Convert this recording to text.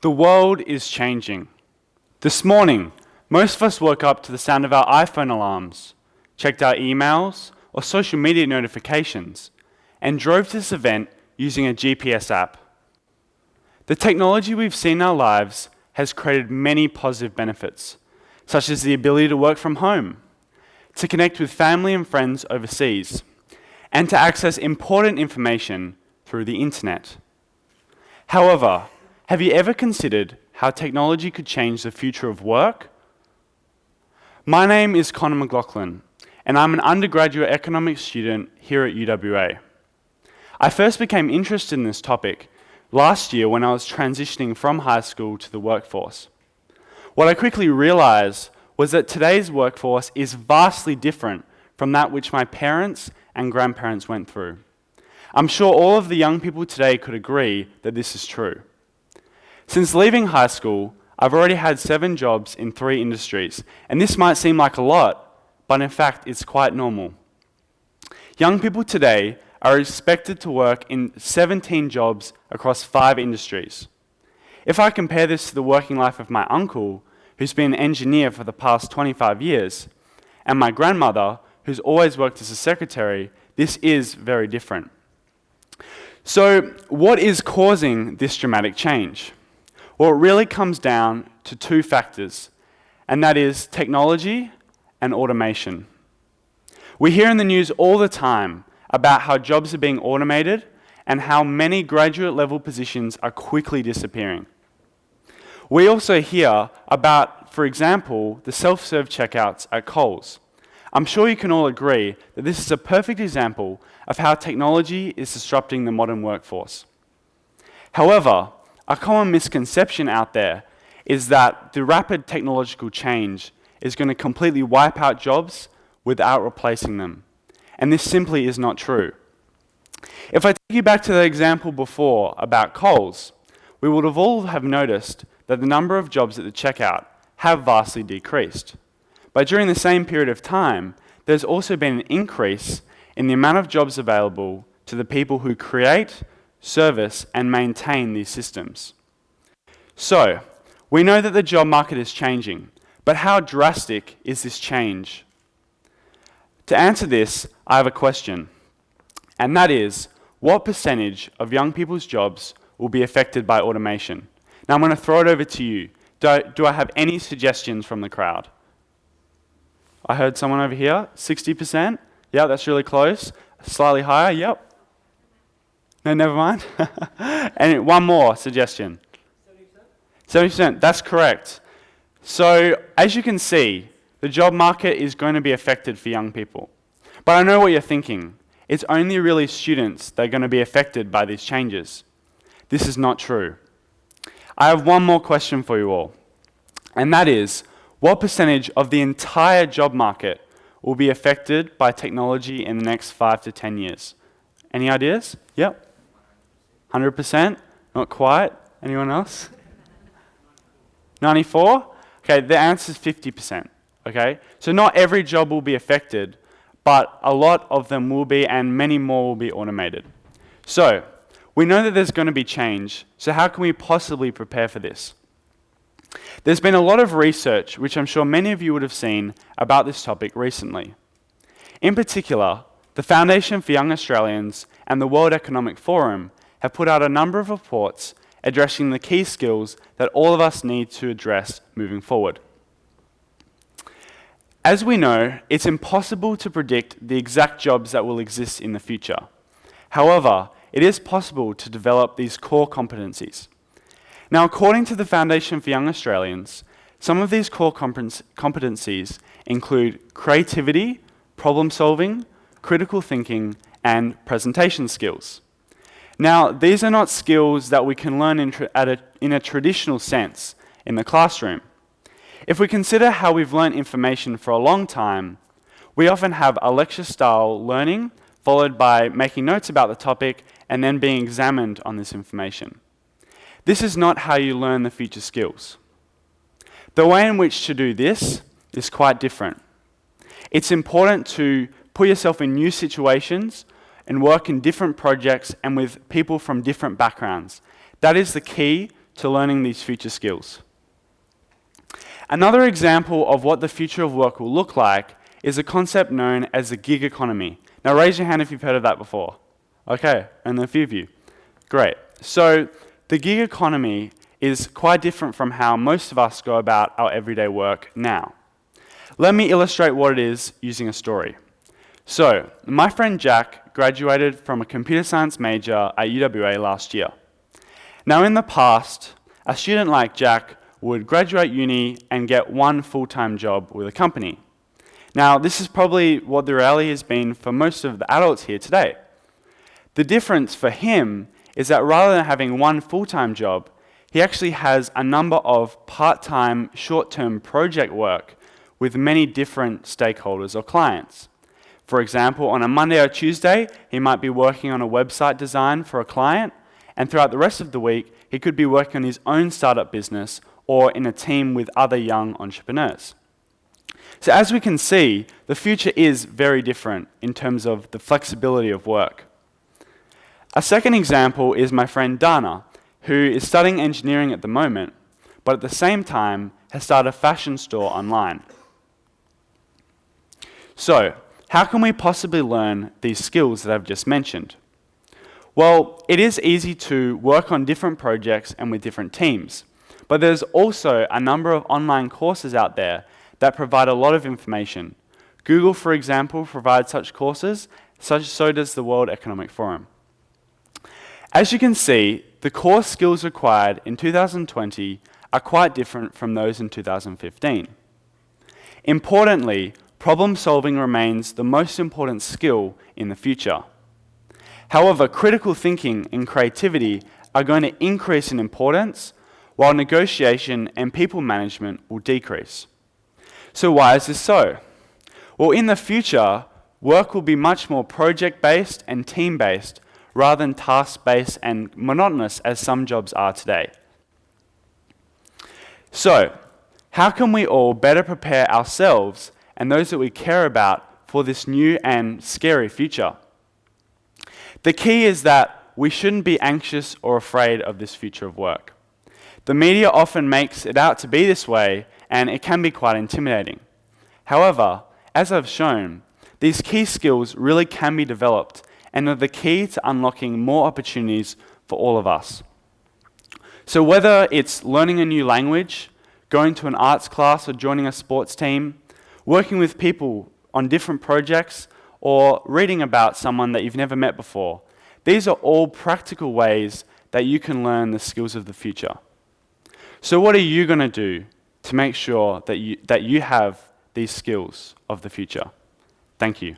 The world is changing. This morning, most of us woke up to the sound of our iPhone alarms, checked our emails or social media notifications, and drove to this event using a GPS app. The technology we've seen in our lives has created many positive benefits, such as the ability to work from home, to connect with family and friends overseas, and to access important information through the internet. However, have you ever considered how technology could change the future of work? My name is Conor McLaughlin, and I'm an undergraduate economics student here at UWA. I first became interested in this topic last year when I was transitioning from high school to the workforce. What I quickly realized was that today's workforce is vastly different from that which my parents and grandparents went through. I'm sure all of the young people today could agree that this is true. Since leaving high school, I've already had 7 jobs in 3 industries, and this might seem like a lot, but in fact, it's quite normal. Young people today are expected to work in 17 jobs across 5 industries. If I compare this to the working life of my uncle, who's been an engineer for the past 25 years, and my grandmother, who's always worked as a secretary, this is very different. So, what is causing this dramatic change? Well, it really comes down to 2 factors, and that is technology and automation. We hear in the news all the time about how jobs are being automated and how many graduate-level positions are quickly disappearing. We also hear about, for example, the self-serve checkouts at Coles. I'm sure you can all agree that this is a perfect example of how technology is disrupting the modern workforce. However, a common misconception out there is that the rapid technological change is going to completely wipe out jobs without replacing them. And this simply is not true. If I take you back to the example before about Coles, we would have all have noticed that the number of jobs at the checkout have vastly decreased. But during the same period of time, there's also been an increase in the amount of jobs available to the people who create, service, and maintain these systems. So, we know that the job market is changing, but how drastic is this change? To answer this, I have a question, and that is, what percentage of young people's jobs will be affected by automation? Now I'm going to throw it over to you. Do I have any suggestions from the crowd? I heard someone over here, 60%? Yeah, that's really close. Slightly higher, yep. No, never mind. And one more suggestion. 70%, that's correct. So, as you can see, the job market is going to be affected for young people. But I know what you're thinking. It's only really students that are going to be affected by these changes. This is not true. I have one more question for you all. And that is, what percentage of the entire job market will be affected by technology in the next 5 to 10 years? Any ideas? Yep. 100%? Not quite. Anyone else? 94? Okay, the answer is 50%. Okay? So not every job will be affected, but a lot of them will be, and many more will be automated. So, we know that there's going to be change, so how can we possibly prepare for this? There's been a lot of research, which I'm sure many of you would have seen, about this topic recently. In particular, the Foundation for Young Australians and the World Economic Forum have put out a number of reports addressing the key skills that all of us need to address moving forward. As we know, it's impossible to predict the exact jobs that will exist in the future. However, it is possible to develop these core competencies. Now, according to the Foundation for Young Australians, some of these core competencies include creativity, problem solving, critical thinking, and presentation skills. Now, these are not skills that we can learn in a traditional sense in the classroom. If we consider how we've learned information for a long time, we often have a lecture-style learning, followed by making notes about the topic, and then being examined on this information. This is not how you learn the future skills. The way in which to do this is quite different. It's important to put yourself in new situations and work in different projects and with people from different backgrounds. That is the key to learning these future skills. Another example of what the future of work will look like is a concept known as the gig economy. Now raise your hand if you've heard of that before. Okay, and a few of you. Great. So the gig economy is quite different from how most of us go about our everyday work now. Let me illustrate what it is using a story. So, my friend Jack graduated from a computer science major at UWA last year. Now in the past, a student like Jack would graduate uni and get one full-time job with a company. Now this is probably what the reality has been for most of the adults here today. The difference for him is that rather than having one full-time job, he actually has a number of part-time, short-term project work with many different stakeholders or clients. For example, on a Monday or Tuesday, he might be working on a website design for a client, and throughout the rest of the week, he could be working on his own startup business or in a team with other young entrepreneurs. So as we can see, the future is very different in terms of the flexibility of work. A second example is my friend Dana, who is studying engineering at the moment, but at the same time has started a fashion store online. So, how can we possibly learn these skills that I've just mentioned? Well, it is easy to work on different projects and with different teams, but there's also a number of online courses out there that provide a lot of information. Google, for example, provides such courses, so does the World Economic Forum. As you can see, the core skills required in 2020 are quite different from those in 2015. Importantly, problem solving remains the most important skill in the future. However, critical thinking and creativity are going to increase in importance, while negotiation and people management will decrease. So why is this so? Well, in the future, work will be much more project-based and team-based rather than task-based and monotonous as some jobs are today. So, how can we all better prepare ourselves and those that we care about for this new and scary future? The key is that we shouldn't be anxious or afraid of this future of work. The media often makes it out to be this way, and it can be quite intimidating. However, as I've shown, these key skills really can be developed and are the key to unlocking more opportunities for all of us. So whether it's learning a new language, going to an arts class or joining a sports team, working with people on different projects, or reading about someone that you've never met before, these are all practical ways that you can learn the skills of the future. So what are you going to do to make sure that you have these skills of the future? Thank you.